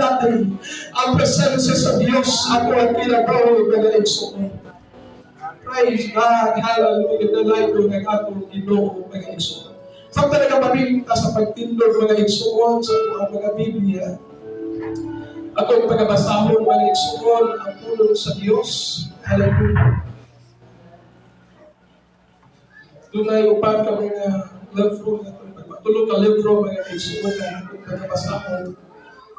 natin ang presensya sa Diyos ako ang kinabawal mga igsoon. Praise God, hallelujah, delight ko ng atong Ginoo mga igsoon. Sa talaga mamimita sa pagtindog mga igsoon sa mga Biblia, atong pagabasahon mga igsoon ang pulong sa Diyos. Hallelujah. Dunay upat ka mga libro tulong ka libro mga igsoon na atong pagabasahon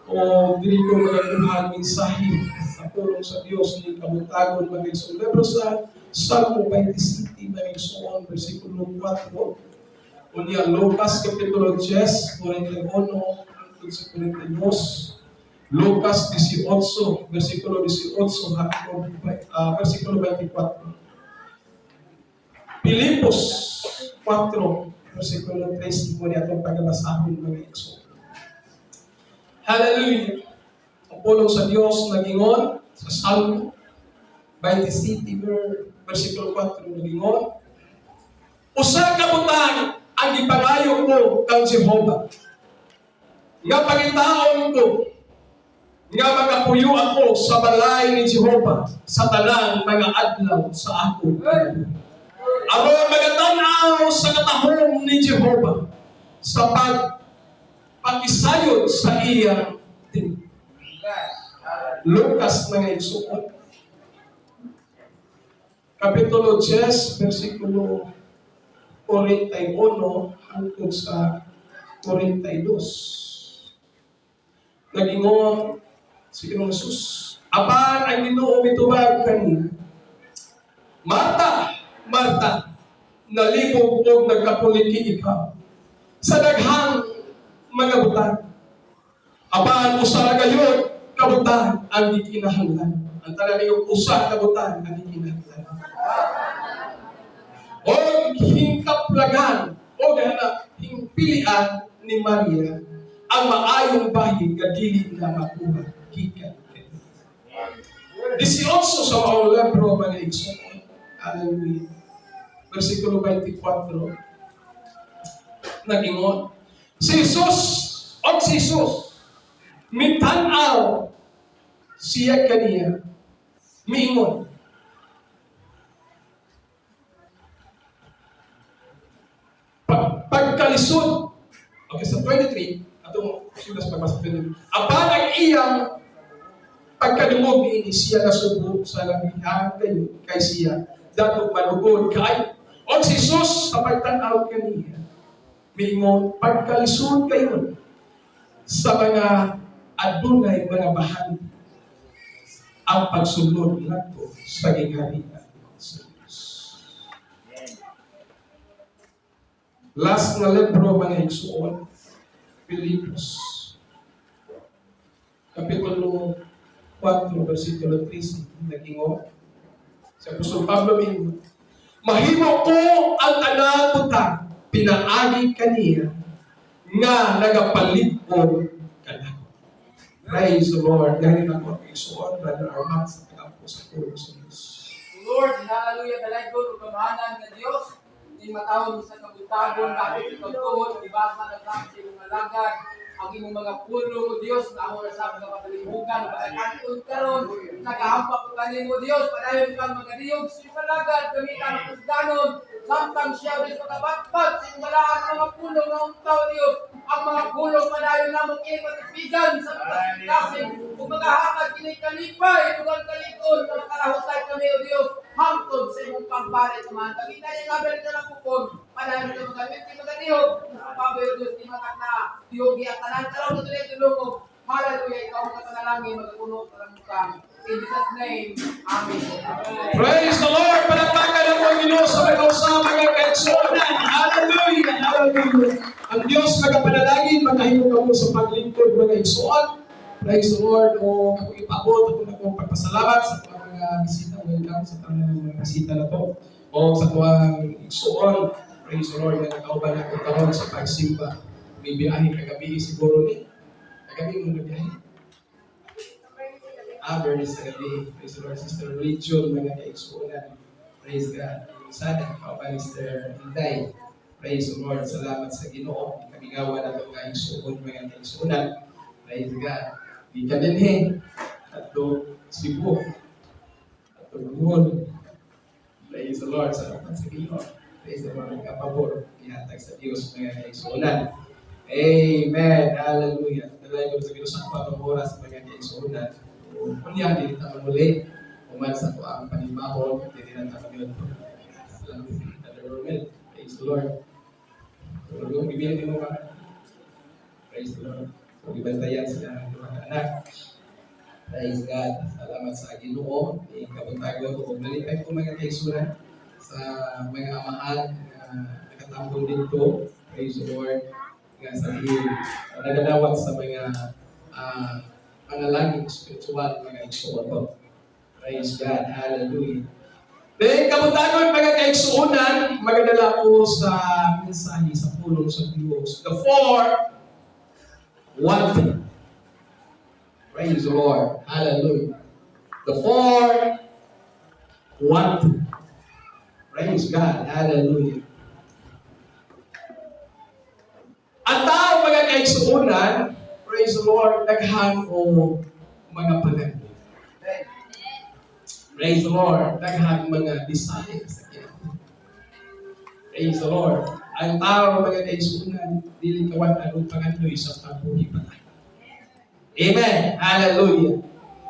o dili ko mga kuhang mensahe sa pulong sa Diyos ni kabutagon mga igsoon. Libro sa Salmo 27 mga igsoon versikulo 4. Unya Lucas kapitulo 10 41 hangtod sa 42. Lucas 18 versikulo 18 hangtod versikulo 24. Filipos 4 versikulo 3 mo niya itong pagbabasahon mga igsoon. Hallelujah! Ang pulong sa Diyos nagingon sa Salmo 27 versikulo 4 nagingon, usa ka butang ang ipagayo ko kang Jehovah. Nga pangitaon ko, nga magapuyo ako sa balay ni Jehovah sa tanang mga adlaw sa ako. Aron magatanaw sa katahom ni Jehovah sa pagkisayod sa iyang din. Lucas mga igsoon kapitulo 10 versikulo 41 hangtod sa 42. Nagingon si Ginoong Jesus, apan ang Ginoo mitubag kaniya, Marta, Marta, nalibog og nagkapuliki ikaw sa daghang mga butang. Apan usa ra gayud kabutang ang gikinahanglan. Ang tanan niyo usa ka butang ang gikinahanglan. O hingkaplagan o hingpilian ni Maria ang maayong bahin nga dili na makuha gikan. 18 sa mga libro mga igsoon. Hallelujah. Versikulo 24. Nagingon, si Jesus mitanaw siya kaniya miingon, pagkalisod. Okay, sa 23, atong sudas pagbasa 23. Apan ang iyang pagkadungog ni siya nasubo sa labihan kayo kay siya dato manugod kay o si Jesus sa pagtanaw kaniya miingon, pagkalisod kayo sa mga adunay mga bahan ang pagsunod nato sa gingharian sa Diyos. Last na libro mga igsoon, Filipos kapitulo 4 versikulo 3 nagingon sa Apostol Pablo mingon, mahimo ko ang tanang butang pinaagi kaniya nga nagapalig-on kanako. Praise the Lord. Dahil na po igsoon, Brother Armand, sa tagampo sa pulong sa Diyos. Lord, hallelujah, dalay ko kamahanan ng Diyos. Di matawag sa kabutagon, bakit ikaw tuod, ibasa na lang sa iyong alagad, ang iyong mga pulo, O Diyos, na ako na sa mga kapalimugan, pagkakantun karon, nagahampak ko kanin mo, Diyos, padayon kang mga diyog, sa iyong alagad, gamitan ang pusdanon, samtang siya rin pagkabatpat, sa iyong malaan mga pulo na untaw, Diyos, ang mga pulo padayon na mong ipatipigan sa mga kasing, kung mga hakad kinikalipay, tugang kalikon, na makarahusay kami, O Diyos, hangtod sa iyong pagbalit, mga kami na yung abel na lang kupon, padayon ka magamit, di magadiyog, sa pabayo, Diyos, di matak na, diyogi at talang-talaw na tuloy tulungo. Hallelujah, ikaw ang kapanalangin, magpuno ng mukang. In Jesus' name, Amen. Praise the Lord! Palakpakan ang Panginoon sa mga kaigsuonan. Hallelujah! Hallelujah! Ang Diyos magapanalangin, magkahimo ka mo sa paglingkod mga igsuon. Praise the Lord! O ako ipabot, ako na kong pagpasalamat sa mga bisita. Welcome sa mga bisita na to. O sa tuwang igsuon. Praise the Lord! Nagkauban ako karon sa pagsimba. May biyahe kagabi siguro ni. Kagabi mo nagbiyahe. Very sa gabi. Praise the Lord, Sister Rachel, mga kaigsuonan. Praise God. Sana, Papa Mr. Inday. Praise the Lord. Salamat sa Ginoo. Kabigawan na itong kaigsuon, mga kaigsuonan. Praise God. Di ka din eh. At do Cebu. At do Luzon. Praise the Lord. Salamat sa Ginoo. Praise the Lord. Kapabor. Ihatag sa Diyos mga kaigsuunan. Amen. Hallelujah. Dalayan ko sa Ginoo sa 4 oras mga kaigsuunan. Kunya, hindi naman muli. Uman sa ko ang panimahon. Hindi na naman yun. Salamat. Praise the Lord. So, yung bibili mo mga praise the Lord. So, ibantayan sila ng mga anak. Praise God. Salamat sa Ginoo. Kabuntago ko. Nalipay ko mga kaigsuunan sa mga amahan na nakatambong dito. Praise the Lord. Nga sabihin, nagadawat sa mga panalangin spiritual mga kaigsuunan. Praise God. Hallelujah. Then, kabutagon mga kaigsuunan, magadala ko sa mensahe sa pulong sa Diyos. The 4, 1. Praise the Lord. Hallelujah. The 4, 1. Praise God. Hallelujah. Ang tao mga kaigsuunan, praise the Lord, daghan o mga panagin. Praise the Lord. Daghang mga desires sa Ginoo. Praise the Lord. Ang tao mga kaigsuunan, dili kawan anong pangandoy sa pagbuhi pa. Amen. Hallelujah.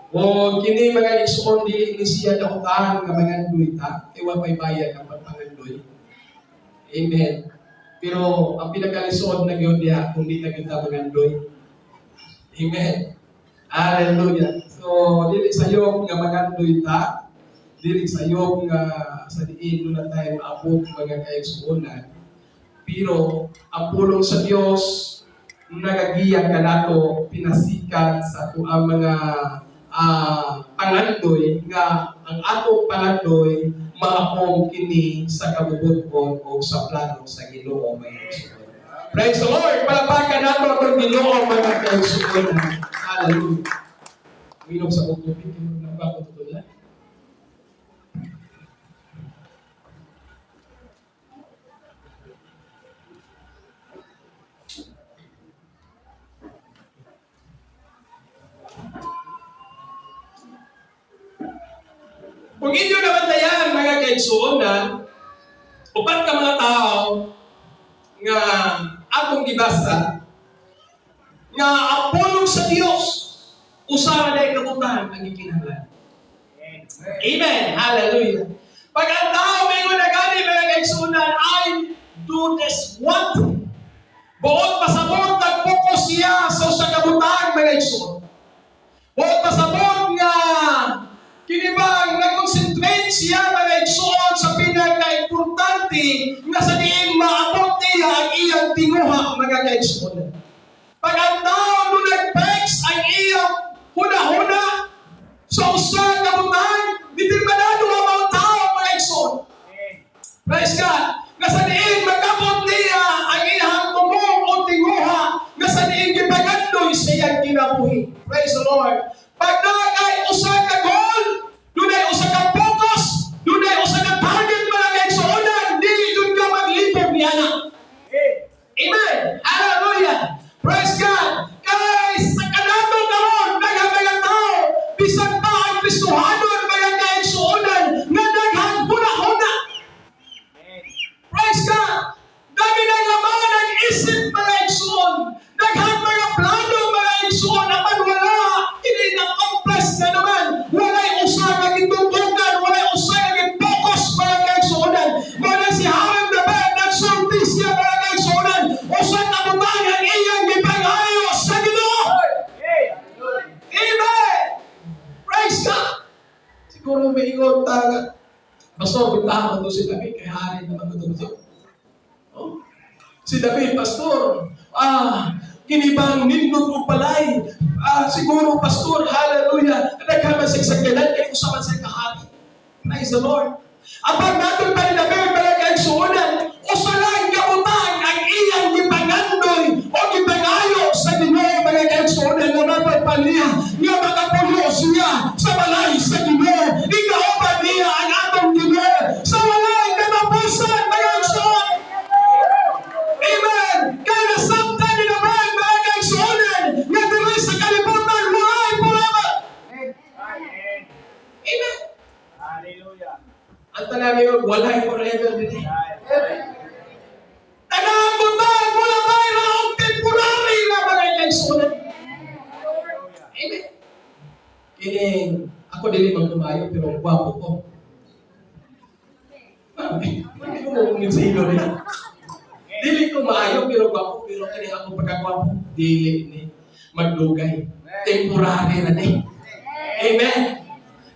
O kini mga kaigsuon dili ni siya daotan nga mangandoy ta, kay wa pay bayad ang pagpangandoy. Amen. Pero ang pinakalisod na gyud diha kung di na gyud ta mangandoy. Amen. Hallelujah. So, dili sayo nga magandoy ta, dili sayo nga sa diin na tayo maabot mga kaigsuonan. Pero, ang pulong sa Dios nagagiya ka nato, pinasikat sa ang mga pangandoy nga ang atong pangandoy maapong kini sa kabubuton o sa plano sa Ginoo mga kaigsuonan. Praise the Lord! Palapakan nato ang Ginoo mga kaigsuonan. Hallelujah. Minom sa kong tubig, ng bago tutulan. Kung inyo naman tayan, mga kaigsuonan, upat ka mga tao nga atong gibasa, nga ang pulong sa Dios usaha na ikabutan ang ikinahanglan. Amen. Hallelujah. Pag ang tao may gani mga kaigsuonan ay do this one thing. Buot pasabot nag-focus siya sa kabutan mga kaigsuonan. Buot pasabot nga kinibang nag-concentrate siya mga kaigsuonan sa pinaka-importante nga sa diin maabot niya ang iyang tinguha mga kaigsuonan. Pag ang tao doon nag-pex ang iyang huna-huna sa usaha kabutan, determinado ang mga tao mga kaigsuonan. Praise God. Nga sa diin magkapot niya ang iyang tumong o tinguha nga sa diin gipagandoy sa iyang kinabuhi. Praise the Lord. Pag nagay usaha ka goal, doon ay usaha ka focus, doon ay usaha ka target mga kaigsuonan, dili doon ka maglipog niya na. Amen. Hallelujah. Praise God. Kaya sa kanato naman, daghang tao, bisan pa ang Kristohanon, mga kaigsuonan, nga daghang huna-huna. Praise God. Dami ng laman ang isip, mga kaigsuon. Daghang mga plano, mga kaigsuon, naman wala. Hindi na-compress na naman. Wala'y usaha nga gitutugan, wala'y usaha nga focus, mga kaigsuonan. Wala si Harang David, nagsulti siya, mga kaigsuonan. Usaha na butang ang iyang gipangayo sa Ginoo. Amen. Praise God. Siguro may ingon taga. Pastor, pintahan ko si David, kay hari naman ko ito. Oh. Si David, Pastor, kinibang nindot mo palay. Siguro, Pastor, hallelujah, nagkamasigsagilan kayo usapan sa kahari. Praise the Lord. Apag natin pa rin David, mga kaigsuonan, usalang kabutan ang iyang gipangandoy o gipangayo sa Ginoo, mga kaigsuonan, na mapagpaniya, nga makapulo siya sa balay sa Ginoo. Ikaopan niya ang atong Ginoo sa walay katapusan, mga kaigsuonan. Amen. Kaya nasabtan ni naman, mga kaigsuonan, nga dili sa kalibutan, wala namin yung walay forever din. Amen. Nag-aabutay mula tayo na ang temporary na mga kaigsunan. Amen. Kini, ako din mang tumayo, pero gwapo ko. Hindi ko mabungin sa ilo rin. Dili ko maayo, pero gwapo, pero kini ako pagkagwapo, dili ni maglugay. Temporary na din. Amen.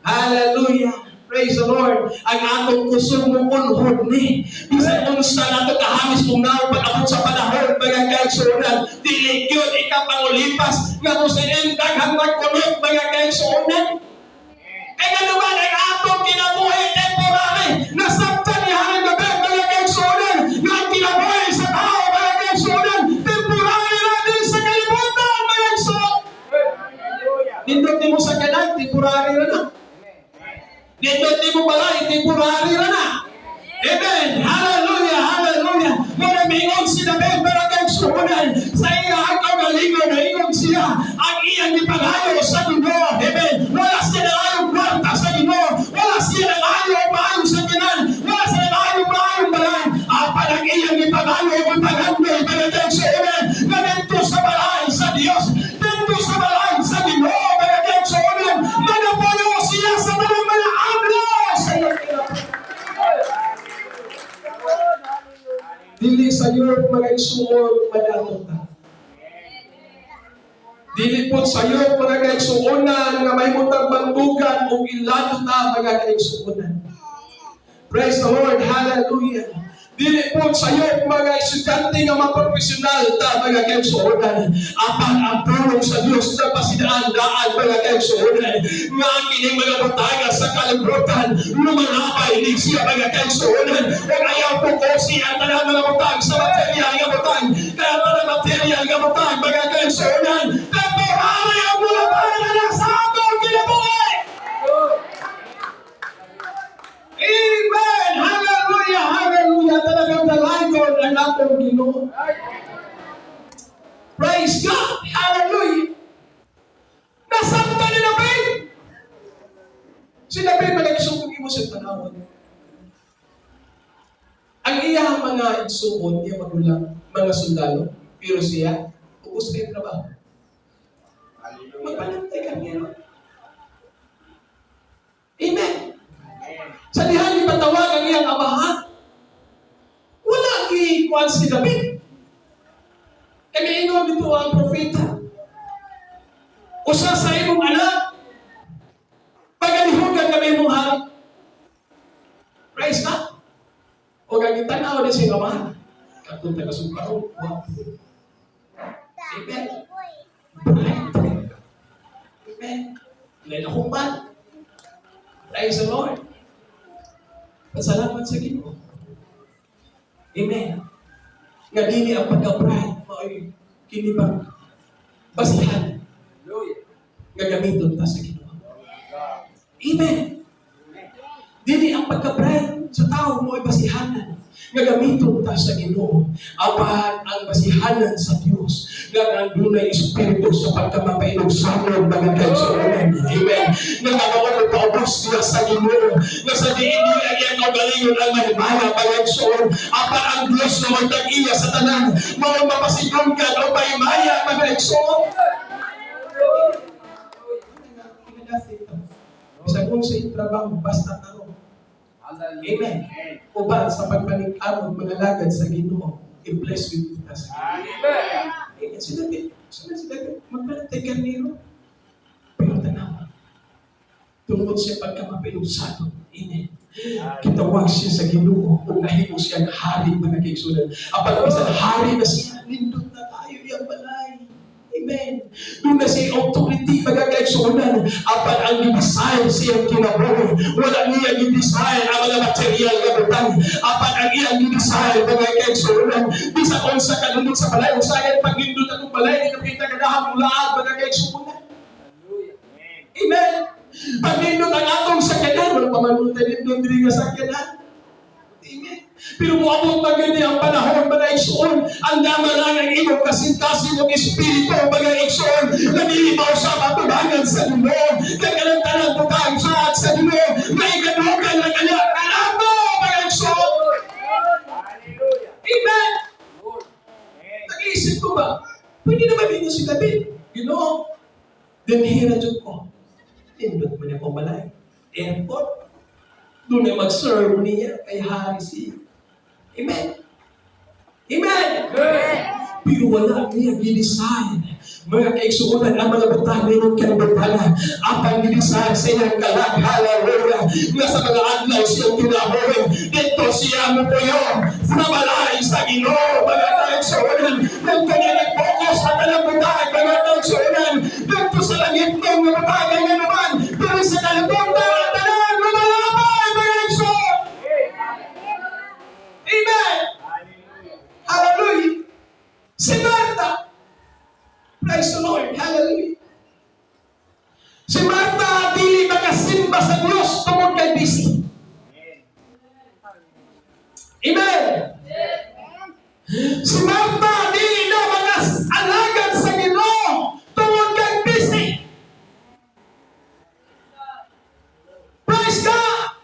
Hallelujah. Praise the Lord. Ang atong kusog mo unhod ni. Bisan kung sa nato kahamis kung nao pag-abot sa panahon, mga kaigsunan, dili yun ikapangulipas nga kung sa daghang magkunot, mga kaigsunan. Kaya naman ang atong kinabuhi temporary, nasabtan ni Haring Gabi, mga kaigsunan, na ang kinabuhi sa tao, mga kaigsunan, temporary natin sa kalibutan, mga kaigsunan. Nindot mo sa kanan, temporary na na. Nindot mo balay, temporary na na. Amen. Hallelujah. Hallelujah. Muna mingon si David, pero kaigsunan, sa iya ang kagalingon na ingon siya, ang iyang ipalayo sa Ginoo. Amen. Wala siya na ayong kwarta sa Ginoo. Wala siya na ayong maayong sa kinan. Wala siya na ayong maayong balay. Apan ang iyang ipalayo, ipagandol, pero kaigsunan, na dito sa balay sa Diyos, dito sa balay sa Ginoo, pero kaigsunan, nanapuyo siya sa mga anlos. Dili sa iyo mga isuon madatot ta. Dili po sa iyo mga kaigsuonan nga may mutang bandugan o ilado ta mga kaigsuonan. Praise the Lord. Hallelujah. Dili po sa iyo mga estudyante nga maprofesional ta mga kaigsuonan. Apan ang tulong sa Dios na pasidaan-daan mga kaigsuonan. Nga ang kining mga bataga sa kalibutan lumalabay ni siya mga kaigsuonan. Kung ayaw po ko siya ang tanang mga butang sa material nga butang. Kaya mga material nga butang mga kaigsuonan. Temporary ang mulabay na nasa atong kinabuhi. Amen! Hallelujah! Hallelujah! Talagang dalagon ang atong Ginoo. Praise God! Hallelujah! Nasabta ni David! Si David malagsuong mo sa tanawon. Ang iyang mga igsuon, iyang magulang, mga sundalo, pero siya, ubos kayo trabaho. Magpalantay ka niya. Amen! Sa dihan ipatawag ang iyang amahan. Wala kikuan si David. Kaya ingon dito ang propeta. Usa sa imong anak, pagalihugan kami imong hari. Praise God. O gagitanaw din sa amahan. Katong taga-sumparo. Amen. Amen. Lain akong man. Praise the Lord. Pasalamat sa Ginoo. Amen. Nga dili ang pagka-pride mao'y kinibang basihan. Nga gamiton ta sa Ginoo. Amen. Dili ang pagka-pride sa tao mao'y basihanan. Nga gamiton ta sa Ginoo. Apan ang basihanan sa Dios nga nandunay espiritu sa pagkamapainog sa amon mga kaigsuonan. Amen. Nga nagawa ng paubos niya sa Ginoo. Nga sa diin niya ang iyang kaugalingon ang mahimaya mga kaigsuon. Apan ang Dios na magtag-iya sa tanan mao mapasigong ka o mahimaya mga kaigsuon. Sa kung sa trabaho basta taro. Amen. Uban sa pagpanig-amon mga lagad sa Ginoo. I-bless with kita sa Ginoo. Amen. Si David, magpalantay ka niyo. Pero tanawa. Tungkol siya pagkamapinusado. Amen. Kitawag siya sa Ginoo. Kung nahimo siyang hari mga kaigsunan. Apan bisan hari na siya, nindot na tayo yung balay. Amen. Doon na siya authority mga kaigsunan. Apan ang i-design siyang kinabuhi. Wala niya i-design ang mga material na butang. Apan ang iyang i-design mga kaigsunan. Bisa kung sa kanunod sa balay. Usayan pag-indot akong balay. Nakita ka na lahat mga kaigsunan. Amen. Pag-indot ang atong sakyanan. Walang pamanutan nindot diri nga sakyanan. Amen. Pero muabot maganda ang panahon mga igsoon. Ang damalang ang imong kasintasin ng espiritu mga igsoon. Nalilimaw sa matubangan sa Ginoo. Kagalantanan po kang sa Ginoo. May ganugan na kanya. Alam mo! si David. You know, dinhira dyan ko. Tindot mo niya ko malay. Airport. Doon na mag-serve niya kay Hari si. Amen. Amen. Pero wala niya gidesign. Mga kaigsuunan ang mga bata ngayon kanabagpala. Apang gidesign sa iyang kalag. Hallelujah. Nasa mga adlaw siyang kinabuhin. Dito siya mo po yun. Nabalay sa Ginoo. Mga kaigsuunan. Nang kanya nag-focus sa kalabutan. Mga kaigsuunan. Dito sa langit mo. Mga bagay na naman. Pero sa kalabutan. Tanan. Lumalabay. Mga kaigsuunan. Amen. Hallelujah. Si Martha. Praise the Lord. Hallelujah. Si Martha, dili makasimba sa Diyos tungkol kay busy. Amen. Si Martha, dili na mag-alagad sa Ginoo tungkol kay busy. Praise God.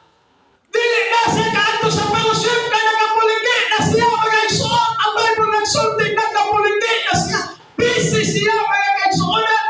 Dili na siya kaanto sa fellowship na nakapuligi na siya mag-aigsuon. Ang Bible nagsulti nakapuligi na siya. Busy siya mga kaigsuonan.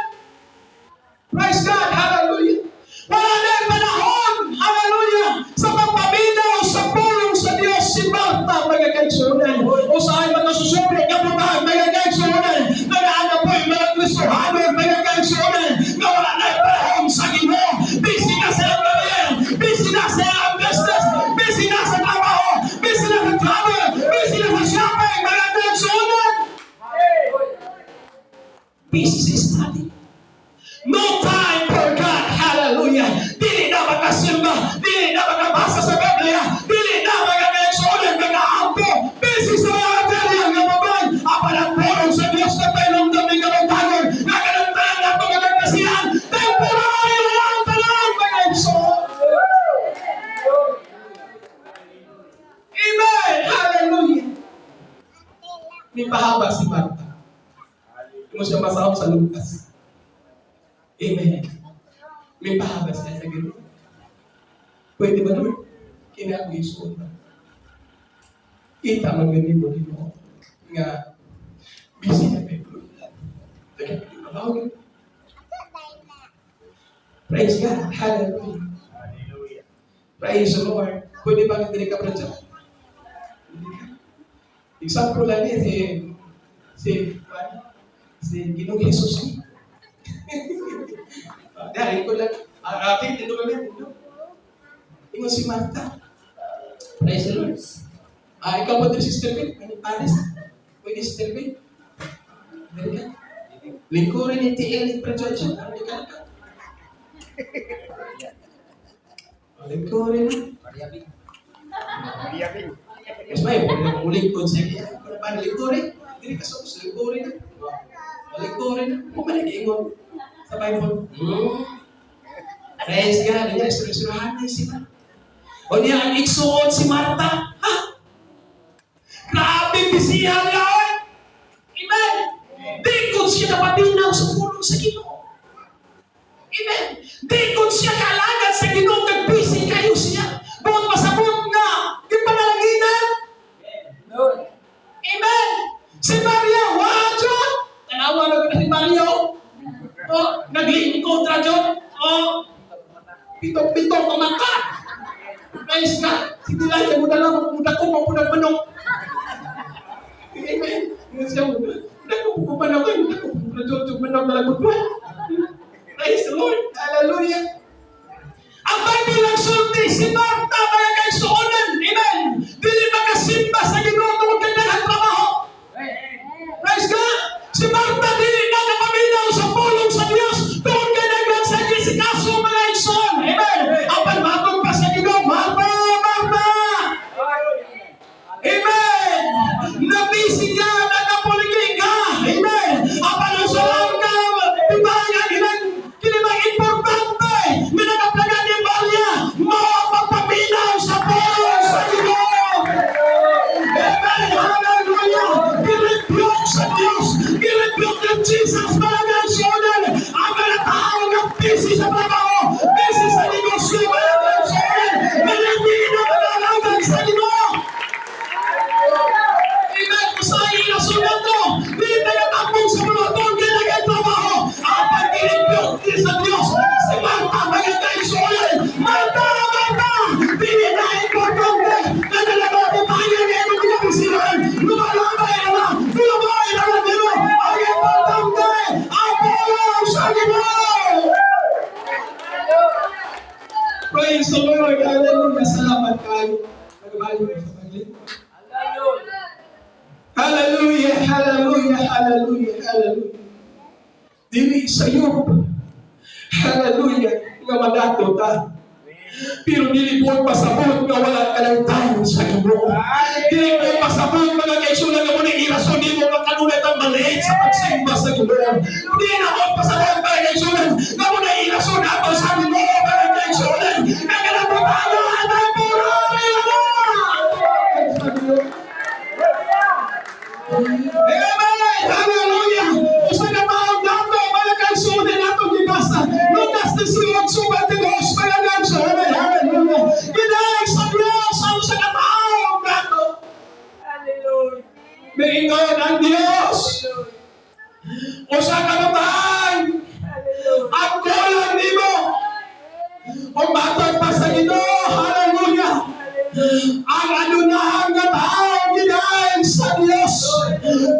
Praise God. Hallelujah. Wala na yung panahon. Hallelujah. Sa pagpaminaw sa pulong sa Diyos si Martha mga kaigsuonan. O sa ay mga susubri kaputan mga kaigsuonan. Nagaanap po yung mga Kristohanon mga kaigsuonan. Na wala na yung panahon sa Ginoo. Busy na sa pamilya. Busy na sa business. Busy na sa trabaho. Busy na sa travel. Busy na sa shopping mga kaigsuonan. Busy sa study. No time for God. Hallelujah. Dili na makasimba. Dili na makabasa sa Biblia. Dili na magkakaigsuonan. Mag-aampo. Busy sa mga material nga babay. Apa ng pulong sa Diyos na tayo daming kabantagon. Nakanantayan na pagkagang kasihan. Temporary na lang talang mag-aigsuon. Amen. Hallelujah. May pahaba si Martha. Kung siya masahog sa Lucas. Amen. May pahaba siya sa gano'n. Pwede ba naman? Kinakuisuon ba? Kita magaling mo din mo. Nga, busy na people. Lagi ko trabaho yun. Praise God. Hallelujah. Praise the Lord. Pwede ba nga ka pa dyan? Example lang niya, si Ginoong Jesus ni. Dahil ko lang, aking tinulong niya. Ingon si Martha. Praise the Lord. Ikaw ba din, Sister Bill? Paris? Pwede, Sister Bill? Dali ka? Lingkurin yung TL ni Prajojo. Dali ka. Lingkurin na. Mas may, muling ko siya. Paano lingkurin? Dili ka sa lingkurin na. Lingkurin na. Kung manigingon sa Bible. Praise God. Niya, istorya-istoryahan niya sila. O niya, ang igsuon si Martha. Ha? Grabe, bisihan yun. Amen. Di kung siya napabinaw sa pulong sa Ginoo. Amen. Di kung siya kalagad sa Ginoo, nagbisi kayo siya. Buong masabot nga, di panalaginan. Amen. Si Maria, wajon. Tanawa na ko na si Maria. O, naglingkod na dyan. O, pitong-pitong pamata. Praise God. Sige lang, yung muna lang, muna ko, mapunang manok. Amen. Siya muna. Nagpupumanok yun. Nagpupumanok na lagot mo. Praise the Lord. Hallelujah. Ang Bible nagsulti si Martha mga kaigsuonan. Amen. Dili makasimba sa Ginoo tungkol kay daghang trabaho. Praise God. Si Martha dili na napaminaw sa pulong sa Dios tungkol kay daghang sa gisikaso mga igsoon. Amen. Ang pagmatod pa sa Ginoo, Martha. Amen. Nabisi ka, nagapuligi ka. Amen. Ang panusulang ka, pitangan, kinibang importante, minagaplagan ni Maria, mapagpaminaw sa pulong sa Ginoo. Amen. Hallelujah. Girebuke sa Diyos. Girebuke ng Jesus. Mga nagsyonan. Ang mga tao na busy sa trabaho, busy sa negosyo, mga nagsyonan. Malandi na malalagan sa Ginoo. Amen. Kusay na sunod to. Di tayo tapong sa mga tong ginagawa. sa Diyos. Si Marta, mga kaigsunan. Marta, Marta! Pininain ko konti. Nagalaga ko tayo na ito pinagsiran. Lumalabay na. Lumalabay na lang nilo. Ang importante, ang tulong sa Ginoo. Praise the Lord. Hallelujah. Salamat kayo. Nagabali mo sa paglit. Hallelujah. Hallelujah. Hallelujah. Hallelujah. Dili sa iyo. Hallelujah. Nga madato ta. Pero dili po pasabot nga wala ka ng tayo sa Ginoo. Dili po pasabot mga kaigsunan nga muna irason di mo makanunay ang maliit sa pagsimba sa Ginoo. Dili na po pasabot mga kaigsunan nga muna irason ato sa Ginoo mga kaigsunan. Nga kanaputano at ang puro nila. Amen! Hallelujah! Usa ka taong dato mga kaigsunan nato gibasa. Lukas 18:22 mga kaigsunan. Hallelujah! Ginaig sa Diyos ang usa ka taong dato. Hallelujah. Maingon ang Diyos. Usa ka bataan. Ang kulang nimo. O matag pa sa Ginoo. Hallelujah! Ang anunahan nga tao ginaig sa Diyos.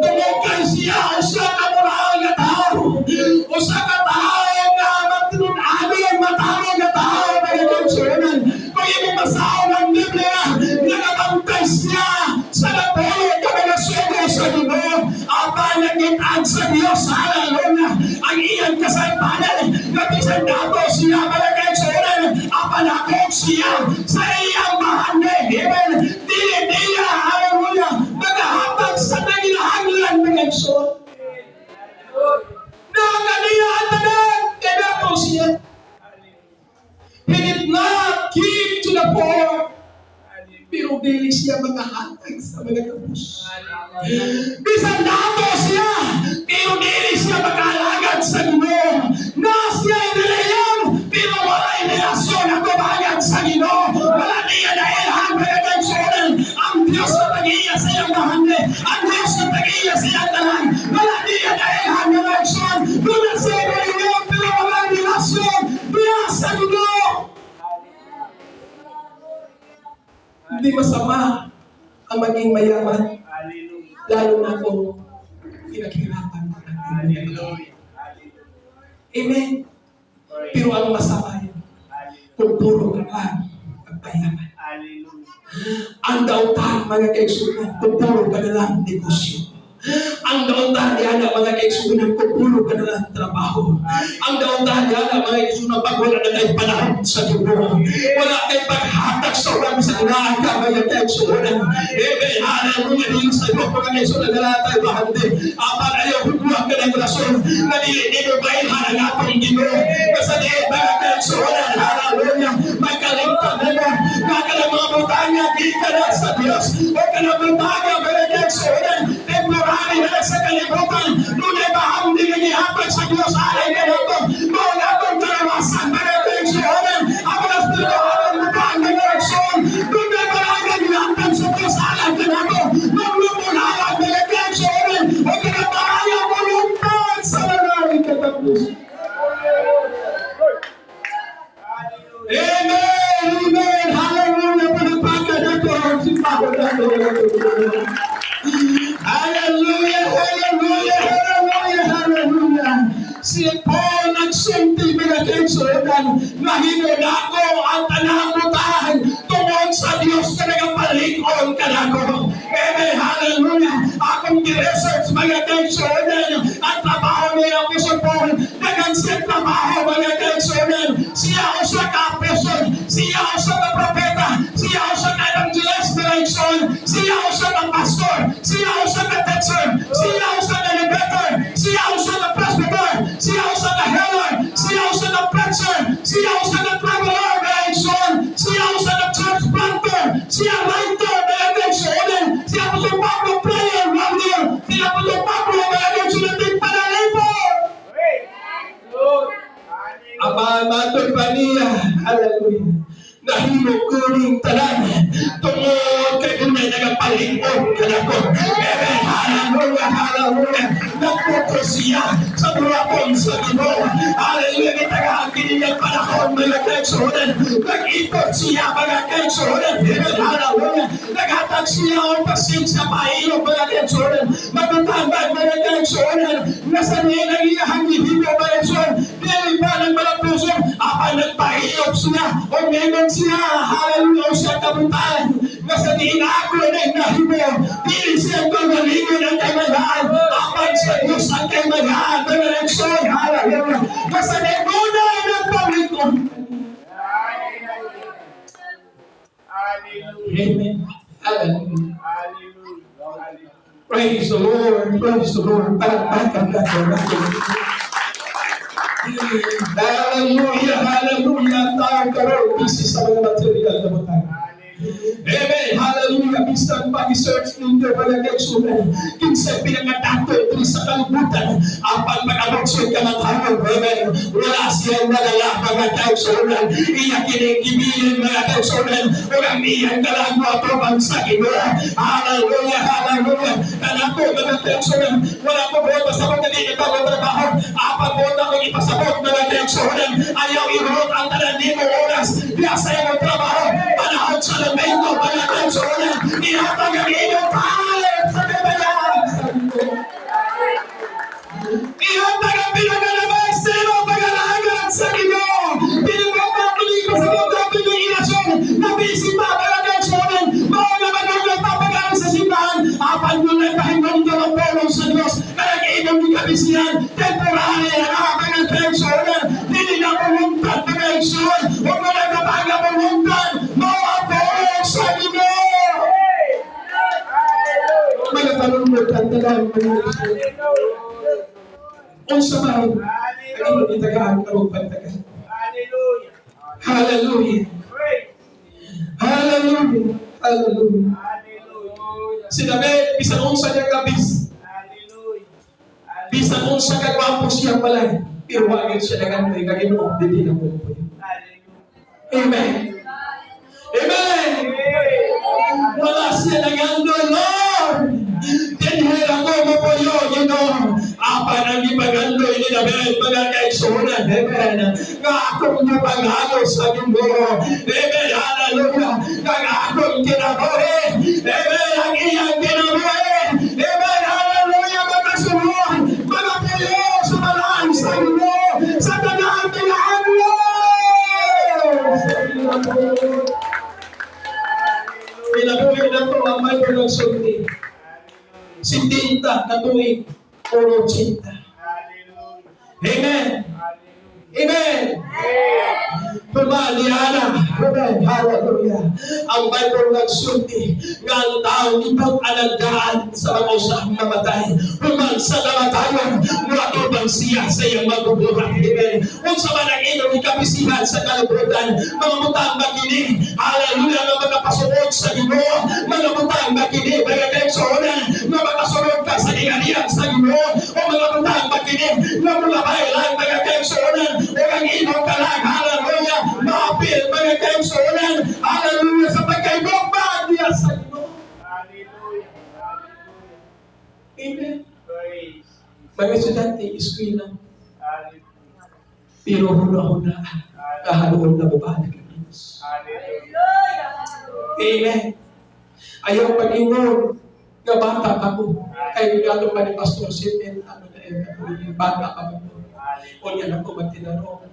Tumukay siya usa ka muraan nga tao. Usa ka tao nga magtinun-anon, matawag nga tao mga kaigsunan. Kung imo basahon ang Biblia, nakabantay siya sa natulog ka mga sugo sa Ginoo. Apa nagitag sa Diyos. Hallelujah! Ang iyang kasaypanan, nabisan dato siya mga kaigsunan. Apa nakog siya sa iyang mahande. Amen! Dili-dila, hallelujah! Nagahatag sa nagilahanglan mga kaigsunan. Nakaniyaan na lang, kaya po siya. He did not give to the poor. Pero dili siya makahatag sa mga kapus. Bisan dato siya, pero dili siya makalagad sa Ginoo. Na siya inilayang, pero wala inilasyon at kumagad sa Ginoo. Wala niya dahilan mga kaigsunan. Ang Diyos na tag-iya sa iyang mahande. Ang Diyos na tag-iya sa iyang tanan. Wala niya dahilan mga kaigsunan. Doon siya inilayang, pero wala inilasyon. Biya sa Ginoo. Hindi masama ang maging mayaman. Lalo na kung pinaghirapan mo ng Panginoon. Amen. Pero ang masama yun, kung puro ka lang ang payaman. Ang daotan, mga kaigsunan, kung puro ka na lang negosyo. Ang daotan yan mga kaigsunan, kung puro ka na lang trabaho. Ang daotan yan mga kaigsunan, pag wala na tayong panahon sa Ginoo. Wala tayong paghatag sa ulang sa unahan ka mga kaigsunan. Amen. Hallelujah. Dito sa iyo mga kaigsunan, wala tayong bahandi. Apan ayaw huwag ka ng rason na dito ba ilhan ang atong Ginoo. Kasi dito mga kaigsunan, hallelujah. Magkalimtan na mo. Kakalang mga butanya, di ka na sa Diyos. O ka na butanya mga kaigsunan. Temporary na sa kalibutan. Ngunit bahandi na ihapag sa Diyos. Alay ka na ito. Mga atong karawasan mga kaigsunan. Ang mga spiritual na butang na kaigsunan. Ngunit parang ihapag sa Diyos. Alay ka na ito. Maglumunalan mga kaigsunan. O kinaparaya mo lumpad sa nanay katapos. Amen! Amen! Hallelujah! Panagpagan na ito ang sipahan na ito. Hallelujah! Hallelujah! Hallelujah! Hallelujah! Si Paul nagsulti mga kaigsunan, nahinod ako ang tanang butahan tungod sa Diyos na nagapalikon ka na ko. Amen! Hallelujah! Akong di-research mga kaigsunan, ang trabaho niya ako sa Paul, nagansip trabaho mga kaigsunan. Siya o sa ka-person, siya o sa propeta, siya o sa evangelist na kaigsunan, siya o sa pastor, siya o sa teacher, siya o sa elevator, siya o sa presbyter, siya o sa healer, siya o sa preacher, siya o sa traveler na kaigsunan, siya o sa church planter, siya writer na kaigsunan, siya o sa Pablo prayer warrior, siya o sa Pablo na kaigsunan din panalipo. Ama matod pa niya, hallelujah, nahimog kuning tanan, tungod kay kung may nagapalingkod ka na ko. Amen, hallelujah, hallelujah, nagputo siya sa burapon sa Ginoo. Hallelujah, siya mga kaigsunan. Hallelujah. Naghatag siya o pasensya pailog mga kaigsunan. Magutambag mga kaigsunan. Nasa niya ng iyahang hihibo mga kaigsunan. Dili ba ng mga puso? Apa nagpailog siya o ngayon siya. Hallelujah. Siya kabutan. Nasa diin ako na nahibo. Dili siya kumaligo ng kaimagaan. Apan sa Diyos ang kaimagaan. Mga kaigsunan. Hallelujah. Nasa demona ng panglikon. Amen. Hallelujah. Praise the Lord. Praise the Lord. Palakpakan natin. Hallelujah. Hallelujah. Tayo karoon. Busy sa mga material na matay. Amen. Hallelujah. Bisan pag-search ninyo mga kaigsunan. Kinsa pinangadato ito sa kalibutan. Apan mag-aboksoy ka matawag. Amen. Wala siyang nalala mga kaigsunan. Iya kinikibilin mga kaigsunan. Walang niyang kalagwa ito ang sa Ginoo. Hallelujah. Hallelujah. Kanako mga kaigsunan. Wala ko buwan sa mga nilita ng trabaho. Apan buwan ako ipasabot mga kaigsunan. Ayaw iruot ang tanan mo oras. Biasa yung trabaho. Panahon sa lamento mga kaigsunan. Ihatag ang inyong pahalit sa kabayan. Ihatag ang pinagalabas sa iyong pag-alagan sa Ginoo. Pinagpapatuloy ko sa mga Pinoy-inasyon na bisita mga kaigsunan. Mga magandang papagaan sa simbahan. Apan mo na pahingan ka ng tulong sa Diyos. Kaya kainong di kabisihan. Temporary na mga kaigsunan. Hindi na pumuntad mga kaigsunan. Huwag mo na kapaga pumuntad. Mga tulong sa Ginoo. Mga panunod ang talang mga kaigsunan. Unsa man ang imong itagaan karong pagtagan. Hallelujah. Hallelujah. Hallelujah. Hallelujah. Hallelujah. Si David, bisan unsa niya kabis, Hallelujah. bisan unsa ka gwapo siya balay, pero wa gyud siya nagantoy ka Ginoo dili na mo. Hallelujah. Amen. Amen. Wala siya nagantoy, Lord. Dinhi ako mo po yun, Apan ang ipagandoy ni David, mga kaigsunan. Amen. Nga akong napangalo sa Ginoo. Amen. Hallelujah. Nga akong kinabuhi. Amen. Ang iyang kinabuhi. Amen. Hallelujah. Mga sunod, mga puyo sa malaan sa Ginoo. Sa tanang pinahalo. Pinabuhi na po ang may pagsulti. Si Tinta na tuwing puro cinta. Amen. Amen. Pumaliana. Amen. Hallelujah. Ang Bible nagsulti nga ang taong ipag-alagaan sa mga usahang mamatay. Human sa namatayon, matubang siya sa iyang magbubuhat. Amen. Kung sa manang inong ikabisihan sa kalibutan, mga mutang makinig. Hallelujah. Mga magkapasunod sa Ginoo. Mga mutang makinig. Mga kaigsunan. Mga makasunod ka sa ingalian sa Ginoo. O mga mutang makinig. Mga mulabay lang mga kaigsunan. O ang inong kalang. Hallelujah. Maapil mga kaigsunan. Hallelujah. Sa pagkaibogba niya sa Ginoo. Hallelujah. Amen. Praise. Mga estudyante, eskwela. Hallelujah. Pero huna-huna. Kahaloon na babalik ang Diyos. Hallelujah. Amen. Ayaw pag-ingon nga bata ako. Kay galo pa ni Pastor Sitin, bata ka mo. O yan ako magtinanong.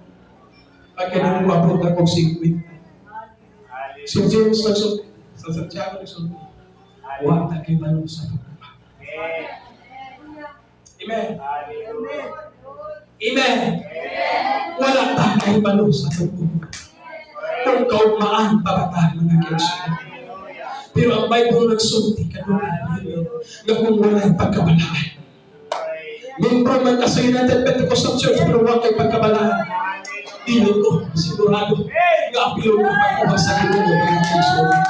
Pagka nang mabot ako 50. Si James nagsulti. Sa Santiago nagsulti. Huwag na kayo malong sa pagkaba. Amen. Amen. Wala na kayo malong sa pagkaba. Kung kaugmaan pabatang mga kaigsunan. Pero ang Bible nagsulti kanunay na kung walang pagkabalaan. Membro man ka sa United Pentecostal Church pero wala kay pagkabalaan. Dili ko sigurado nga apilo ka pagkuha sa Ginoo mga kaigsunan.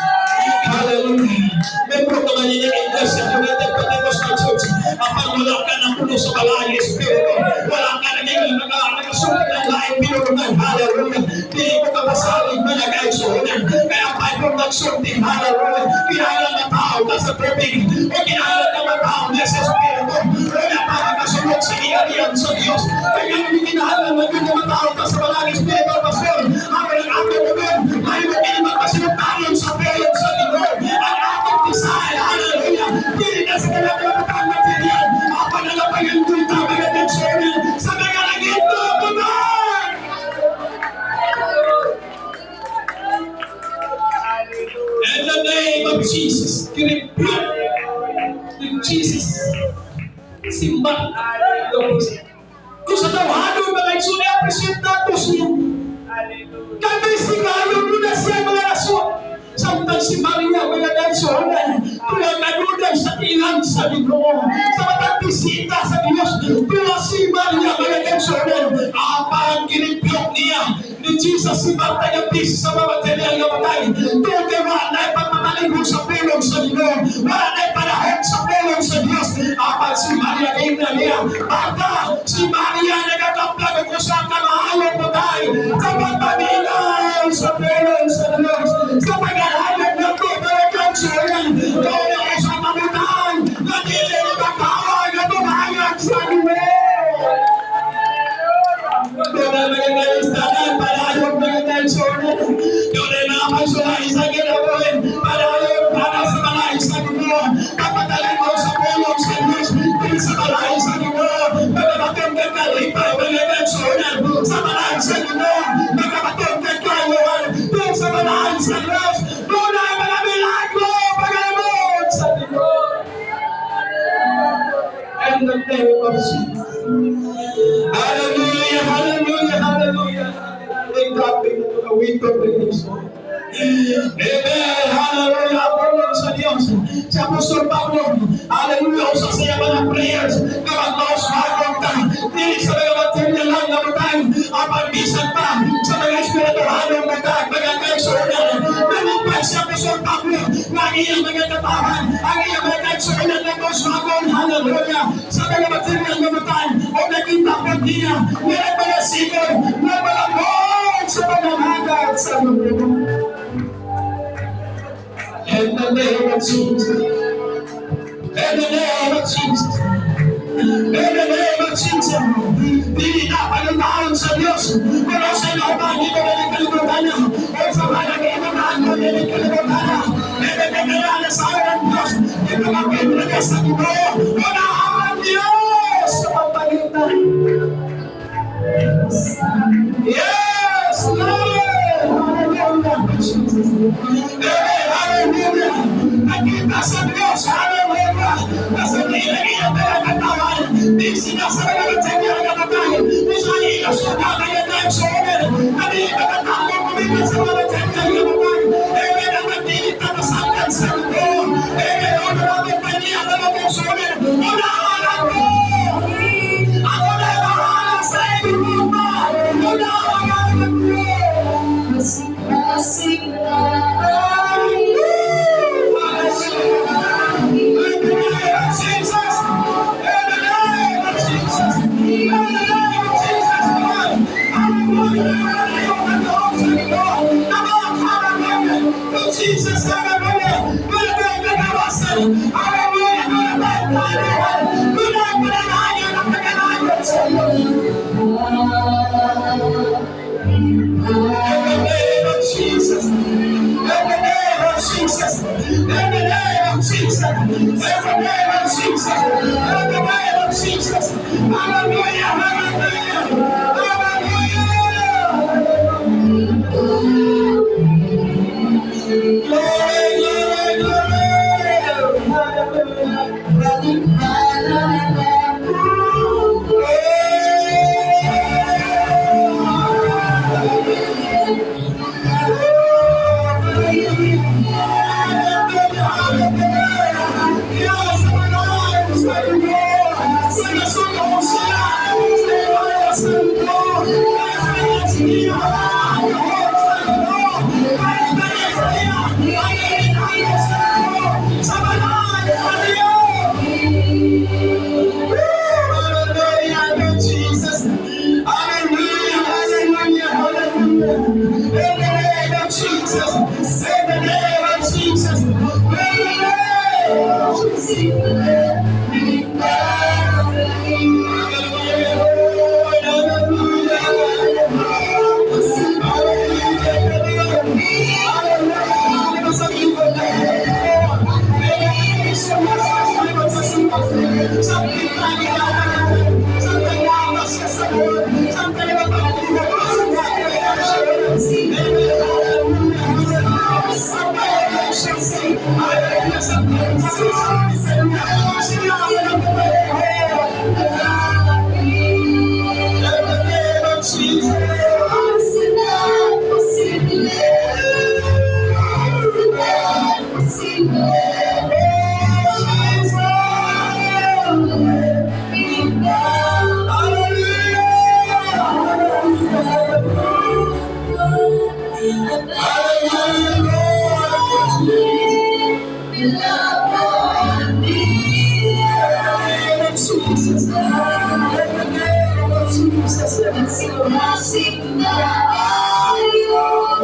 Hallelujah. Membro ka man ng Iglesia United Pentecostal Church. Apang wala ka ng puno sa balang Espiritu. Wala ka na ngayon nakasunod ng laing pinurungan. Hallelujah. Dili ko ka masalig mga kaigsunan. Kaya Bible nagsulti. Hallelujah. Kinahalan na tao ka sa tubig. O kinahalan na tao na sa Espiritu. Wala pa makasunod sa ingalian sa Diyos. Kaya hindi kinahalan na tao ka sa balang Espiritu. Pastor, ang aking ugan, ay Apan si Maria, mga kaigsoon, tuwa naduday sa ilang sa Ginoo. Sa matang bisita sa Diyos, tuwa si Maria, mga kaigsoon, apan kinipiyok niya ni Jesus si Marta yung bis sa mga material na matay. Tuwa wala na ipagmamaling sa pulong sa Ginoo. Wala na ipanahon sa pulong sa Diyos. Apan si Maria, ina niya, Marta, si Maria, nagkakaplag ang usang kamahayang matay. Sa pagpaminaw sa pulong sa Diyos. Sa pag-alagad ng mga kansuran, kaya ay sa mamutan, na dili na makawag at umahayag sa Ginoo. Kaya mga kaistanan, palayog mga kansuran, kaya naman sila isang ginawin, palayog para sa malay sa Ginoo. Kapatalan mo sa pulong sa Diyos, hindi sa malay sa Ginoo. Magkabatong ka kalipay mga kansuran, sa malay sa Ginoo. Magkabatong ka kaluhan, doon sa malay sa Diyos. Doon ay mga milagro, pag-amot sa Ginoo. And the name of Jesus. Hallelujah, hallelujah, hallelujah. Thank God for the week of creation. Amen, hallelujah. Pulong sa Diyos. Si Apostol Pablo, hallelujah, usa sa mga prayers, kapag maos magong ka, dili sa mga material lang na matang, apan bisan pa, sa mga espiritualong matang, mga kaigsuonan, nanipay si Apostol Pablo, ng iyang mga katawan, ang iyang mga kaigsuonan na maos magong, hallelujah, sa mga material na matang, o nakita po niya, meron mga sigod, na malambot sa mga hagat sa mundo. In the name of Jesus. In the name of Jesus. In the name of Jesus. Hindi na palumaan sa Diyos. Pero sa looban, hindi ko na kalimutan na. O sa parang imamaan mo, hindi kalimutan na. Hindi kalimutan sa akin ng Diyos. Hindi ko magpipilagay sa Ginoo. Unahan ang Diyos sa pagpalitan. Yes, Lord! Hallelujah! Hallelujah! Nakita sa Diyos, hallelujah! Nasa nilang ng katawan, di sinasara na natin ang katawan, di sa ilos na kaya na ang sober, hindi ka natakot kumita sa mga natin ang katawan, hindi na nagdilit na masakan sa ito, hindi na natin paniyan na natin sober, unahan ako! Ako na bahala sa inyo ba? Unahan ako! Masik na ay Jesus, hallelujah. Jesus. In the name of Jesus. In the name of Jesus. In the name of Jesus. In the name of Jesus. Hallelujah. Hallelujah. Hallelujah. Glory, glory, glory. Masing-masing na ayaw.